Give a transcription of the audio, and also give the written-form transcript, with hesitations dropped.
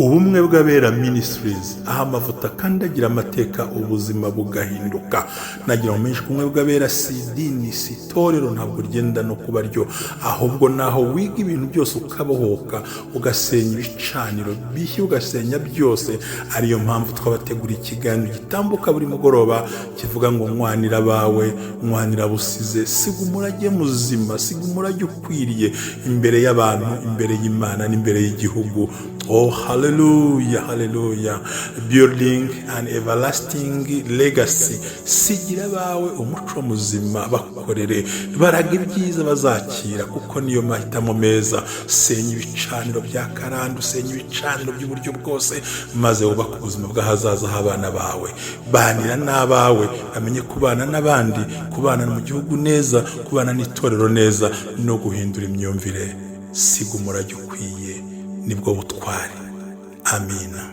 ubumwe bw'abera ministries aho amavuta kandi agira amateka ubuzima bugahinduka. Nagira ngo menshi kumwe bw'abera si idini si itorero ntabwo rigenda no kuba ryo, ahubwo naho wiga ibintu byose ukabohoka ugasenya ibicaniro bishya ugasenya byose. Ariyo mpamvu twabategura ikiganiro gitambuka buri mugoroba kivuga ngo nkwanira abawe nkwanira busize, siga umurage muzima, siga umurage ukwiriye imbere y'abantu, imbere y'Imana n'imbere y'igihugu. Oh, hallelujah, hallelujah. Building an everlasting legacy. Sigira bawe umuco muzima bakorere, baraga ibyiza bazakira kuko niyo mahitamo meza. Senya ibicaniro bya karande, senya ibicaniro by'uburyo bwose, maze wubaka ubuzima bw'ahazaza h'abana bawe. Banira n'abawe, bamenye kubana n'abandi, kubana mu gihugu neza, kubana n'itorero neza, no guhindura imyumvire. Siga umurage ukwiye, nibwo butwari. Amina.